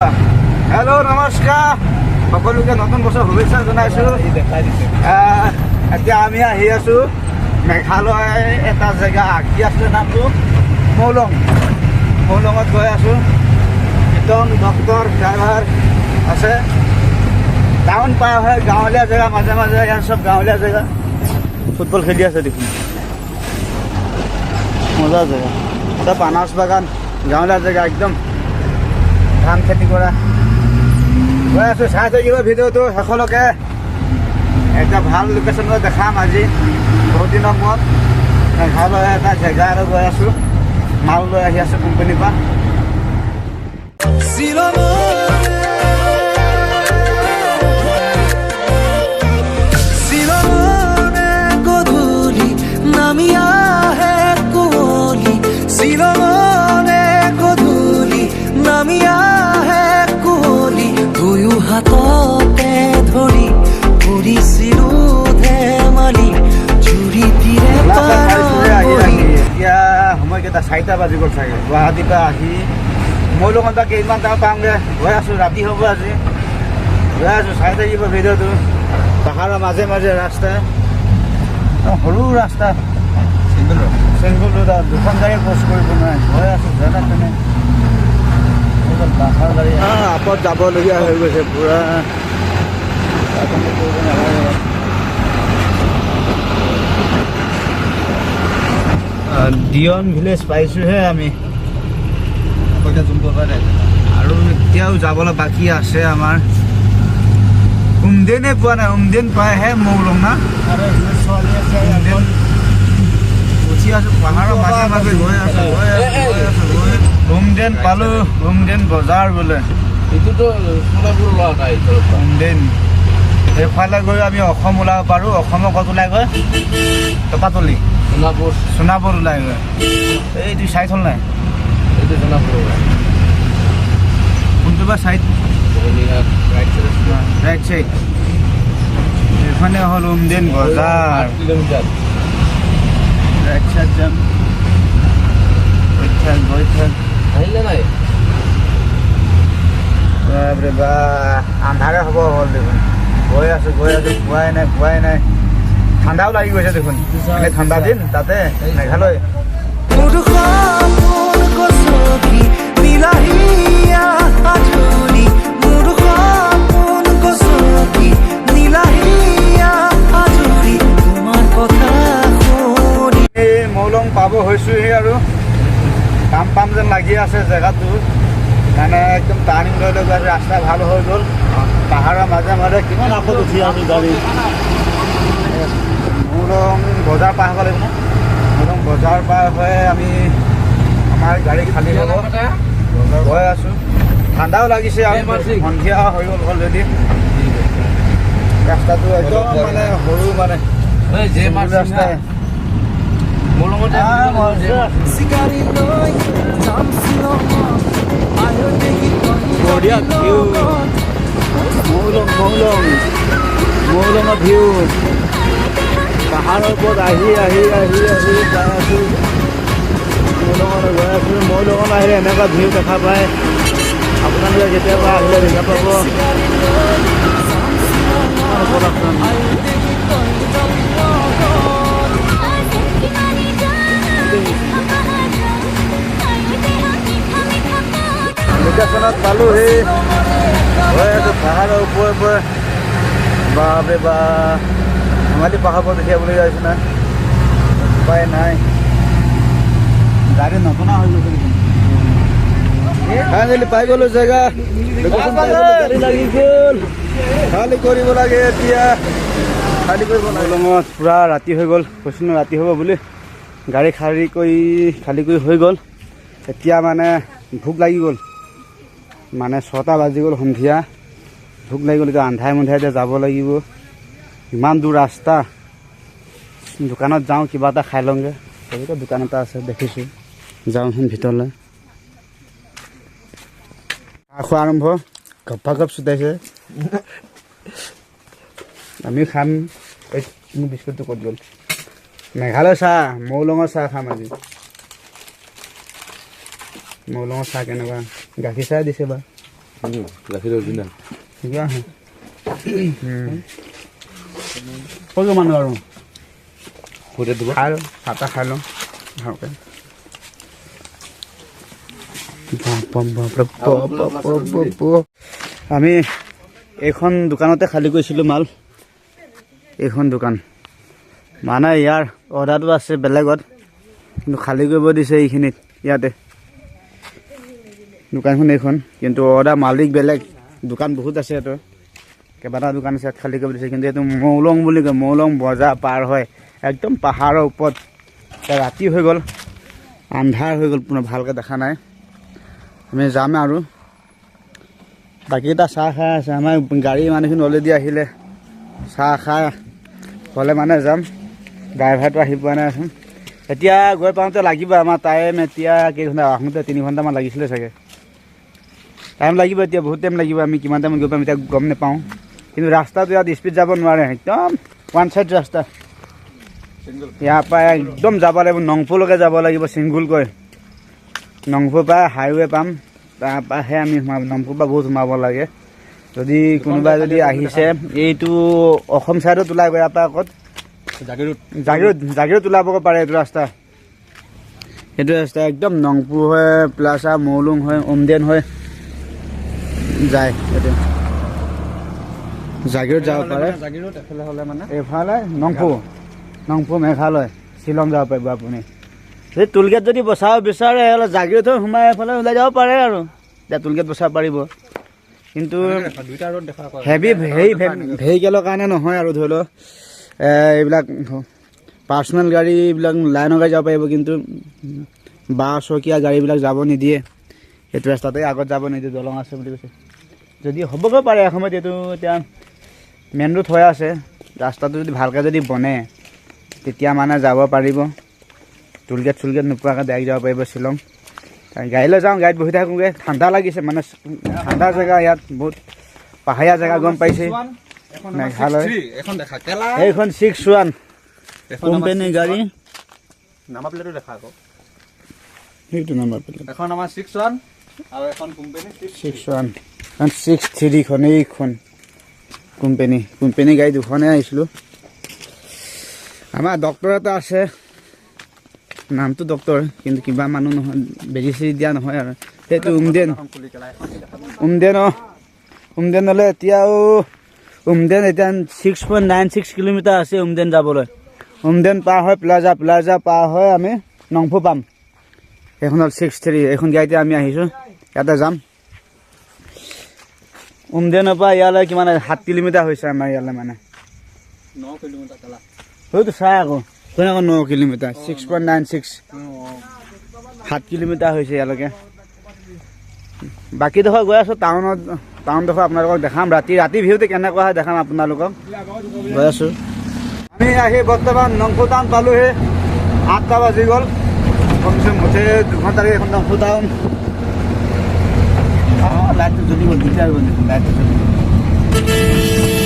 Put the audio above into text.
Hello' নমস্কাৰ সকলোকে নতুন বছৰ শুভেচ্ছা জনাইছোঁ। এতিয়া আমি আহি আছোঁ মেঘালয় এটা জেগা কি আছিলে নামটো মৌলঙত গৈ আছোঁ। কীৰ্তন ডক্টৰ ড্ৰাইভাৰ আছে। টাউন পাৰ হয় গাঁৱলীয়া জেগা মাজে মাজে ইয়াৰ চব গাঁৱলীয়া জেগা। ফুটবল খেলি আছে দেখোন, মজা জেগা। চব আনাৰস বাগান, গাঁৱলীয়া জেগা একদম। ধান খেতি কৰা গৈ আছোঁ। চাই থাকিব ভিডিঅ'টো শেষলৈকে। এটা ভাল লোকেশ্যনত দেখাম আজি বহুত দিনৰ মূৰত। মেঘালয় এটা জেগা আৰু গৈ আছোঁ। মাল লৈ আহি আছোঁ কোম্পানীৰ পৰা। হাততে ধৰি কৰিছিলো ধেমালি জুৰি তীৰে এতিয়া সময়কেইটা 4টা বাজি গ'ল চাগে। গুৱাহাটীৰ পৰা আহি মৌলঙত বা কেইদিনমান টাইম পামগৈ। গৈ আছোঁ, ৰাতি হ'ব আজি। গৈ আছোঁ, চাই থাকিব ভিডিঅ'টো। পাহাৰৰ মাজে মাজে ৰাস্তা, সৰু ৰাস্তা, চিংগুল ৰোড। দুখন গাড়ী ক্ৰছ কৰিব নোৱাৰে। গৈ আছোঁ যেনে তেনে। বাছৰ গাড়ী আপত যাবলগীয়া হৈ গৈছে পূৰা। ডিয়ন ভিলেজ পাইছোঁহে আমি। আৰু এতিয়াও যাবলৈ বাকী আছে আমাৰ। উমদেনে পোৱা নাই। উমদেন পাইহে মৌলং না। উঠি আছোঁ পাহাৰৰ মাজে মাজে গৈ আছোঁ। উমদেন পালোঁ। উমদেন বজাৰ বোলে। উমদেন এইফালে গৈ আমি অসম ওলাব পাৰোঁ। অসমৰ ক'ত ওলাই গৈ টপাতলি সোণাপুৰ ওলাই গৈ। এইটো চাইড হ'ল নাই? এইটো সোণাপুৰ কোনটো বা চাইড? Right side. এইখনে হ'ল উমদেন বজাৰ। ৰাইট চাইড যাম। গৈ থাক আহিলে নাই? বাপৰে বা আন্ধাৰে হ'ব হ'ল দেখোন। গৈ আছোঁ পোৱাই নাই। ঠাণ্ডাও লাগি গৈছে দেখোন। এনে ঠাণ্ডা দিন তাতে মেঘালয়। মৌলং পাব হৈছোঁহি আৰু পাম যেন লাগি আছে জেগাটো। মানে একদম টাৰ্ণিং লৈ গৈ আছে। ৰাস্তা ভাল হৈ গ'ল। পাহাৰৰ মাজে মাজে কিমান আপত উঠি আছোঁ গাড়ী। মৌলং বজাৰ পাৰ হ'ব লাগিব ন। মৌলং বজাৰ পাৰ হৈ আমি আমাৰ গাড়ী খালী হ'ব। গৈ আছোঁ। ঠাণ্ডাও লাগিছে আৰু সন্ধিয়া হৈ গ'ল অলৰেডি। ৰাস্তাটো একদম মানে সৰু মানে ৰাস্তাই। বঢ়িয়া ভিউ। মৌলঙৰ ভিউ। পাহাৰৰ ওপৰত আহি যাই আছোঁ। মৌলঙলৈ গৈ আছোঁ। মৌলঙত আহিলে এনেকুৱা ভিউ দেখা পায়। আপোনালোকে কেতিয়াবা আহিলে দেখা পাব। লোকেশ্যনত পালোহি। গৈ আছোঁ পাহাৰৰ ওপৰে বাপৰে বা ধেমালি পাহাৰ পৰা দেখিবলৈ আহিছোঁ না। উপায় নাই, গাড়ী নটনা হৈ গৈছে দেখোন। ফাইনেলি পাই গ'লোঁ জেগা। গাড়ী লাগি গ'ল। খালী কৰিব লাগে এতিয়া। খালী কৰিব লাগে। মৌলঙত পূৰা ৰাতি হৈ গ'ল। কৈছোঁ ন ৰাতি হ'ব বুলি। গাড়ী খালী কৰি হৈ গ'ল। এতিয়া মানে ভোক লাগি গ'ল। মানে 6টা বাজি গ'ল সন্ধিয়া। ভোক লাগি গ'ল। এতিয়া আন্ধাৰে এতিয়া যাব লাগিব। ইমান দূৰ ৰাস্তা। দোকানত যাওঁ, কিবা এটা খাই লওঁগৈ। তেনেকৈ দোকান এটা আছে দেখিছোঁ। যাওঁচোন ভিতৰলৈ। খোৱা আৰম্ভ। গপ চুটাইছে। আমিও খাম। এই বিস্কুটটো ক'ত গ'ল? মেঘালয় চাহ, মৌলঙৰ চাহ খাম আজি। মৌলঙৰ চাহ কেনেকুৱা গাখীৰ চাহ দিছে বা গাখীৰ দিনা ঠিকে আছে কৈ মানুহ আৰু সৈতে দিব খাই লওঁ চাহ খাই লওঁ ভালকৈ আমি এইখন দোকানতে খালী কৰিছিলোঁ মাল এইখন দোকান মানে ইয়াৰ অৰ্ডাৰটো আছে বেলেগত কিন্তু খালী কৰিব দিছে এইখিনিত ইয়াতে দোকানখন এইখন কিন্তু অৰ্ডাৰ মালিক বেলেগ দোকান বহুত আছে ইয়াতো কেইবাটা দোকান আছে খালী কৰিব দিছে কিন্তু এইটো মৌলং বুলি কয় মৌলং বজাৰ পাৰ হয় একদম পাহাৰৰ ওপৰত ৰাতি হৈ গ'ল আন্ধাৰ হৈ গ'ল পুনৰ ভালকৈ দেখা নাই আমি যাম আৰু বাকীকেইটা চাহ খাই আছে আমাৰ গাড়ী মানুহখিনি অলৰেডি আহিলে চাহ খাই হ'লে মানে যাম ড্ৰাইভাৰটো আহি পোৱা নাই আছোন এতিয়া গৈ পাওঁতে লাগিব আমাৰ টাইম এতিয়া কেইঘণ্টা আহোঁতে 3 ঘণ্টামান লাগিছিলে চাগে টাইম লাগিব এতিয়া বহুত টাইম লাগিব আমি কিমান টাইমত গৈ পাম এতিয়া গম নাপাওঁ কিন্তু ৰাস্তাটো ইয়াত স্পীড যাব নোৱাৰে একদম ওৱান চাইড ৰাস্তা ইয়াৰ পৰা একদম যাব লাগিব নংপুলৈকে যাব লাগিব ছিংগুলকৈ নংপুৰ পৰা হাইৱে পাম তাৰপৰাহে আমি সোমাব নংপুৰ পৰা বহুত সোমাব লাগে যদি কোনোবাই যদি আহিছে এইটো অসম ছাইডত ওলাই গৈ ইয়াৰ পৰা আগত জাগিৰোড ওলাব পাৰে এইটো ৰাস্তা একদম নংপুৰ হৈ প্লাছা মৌলুং হৈ উমদেন হৈ যায় এইটো জাগিৰোড যাব পাৰে জাগিৰোড এফালে হ'লে মানে এইফালে নংপুৰ মেঘালয় শ্বিলং যাব পাৰিব আপুনি যদি টোলগেট যদি বচাব বিচাৰে হ'লে জাগিৰোড হৈ সোমাই এইফালে ওলাই যাব পাৰে আৰু এতিয়া টোলগেট বচাব পাৰিব কিন্তু দুইটা ৰোড দেখা হেভি ভেহিকেলৰ কাৰণে নহয় আৰু ধৰি লওক এইবিলাক পাৰ্চনেল গাড়ী এইবিলাক লাইনৰ গাড়ী যাব পাৰিব কিন্তু বাৰচকীয়া গাড়ীবিলাক যাব নিদিয়ে সেইটো ৰাস্তাতে আগত যাব নিদিয়ে দলং আছে বুলি কৈছে যদি হ'বগৈ পাৰে এসময়ত এইটো এতিয়া মেইন ৰোড হৈ আছে ৰাস্তাটো যদি ভালকৈ যদি বনে তেতিয়া মানে যাব পাৰিব টোলগেট নোপোৱাকৈ ডাইৰেক্ট যাব পাৰিব শ্বিলং গাড়ীলৈ যাওঁ গাড়ীত বহি থাকোঁগৈ ঠাণ্ডা লাগিছে মানে ঠাণ্ডা জেগা ইয়াত বহুত পাহাৰীয়া জেগা গম পাইছে মেঘালয় এইখন 61 কোম্পানী গাড়ী নাম্বাৰ প্লেটো দেখা আকৌ সেইটো নাম্বাৰ প্লেট এখন আমাৰ 61 আৰু এখন কোম্পানী 61 63খন এইখন কোম্পানী গাড়ী দুখনে আহিছিলোঁ আমাৰ ডক্তৰ এটা আছে নামটো ডক্তৰ কিন্তু কিবা মানুহ নহয় বেজি চেজি দিয়া নহয় আৰু সেইটো উমদেন হ'লে এতিয়াও উমদেন এতিয়া 6.96 কিলোমিটাৰ আছে উমদেন যাবলৈ উমদেন পাৰ হৈ প্লাজা পাৰ হৈ আমি নংপু পাম এইখন হ'ল 63 এইখন গাড়ীতে আমি আহিছোঁ ইয়াতে যাম উমদেনৰ পৰা ইয়ালৈ কিমান 7 কিলোমিটাৰ হৈছে আমাৰ ইয়ালৈ মানে 9 কিলোমিটাৰ কালা হয়তো চাই আকৌ 9 কিলোমিটাৰ 6.96 7 কিলোমিটাৰ হৈছে ইয়ালৈকে বাকীডোখৰ গৈ আছোঁ টাউনডোখৰ আপোনালোকক দেখাম ৰাতি ভিউতে কেনেকুৱা হয় দেখাম আপোনালোকক গৈ আছোঁ আমি আহি বৰ্তমান নংপু টাউন পালোহি 8টা বাজি গ'ল কমচে মুঠে 2 ঘণ্টা লাগে এখন নংপু টাউন লাইটটো জ্বলি গ'ল দিগদাৰ হৈ গ'ল লাইটটো জ্বলি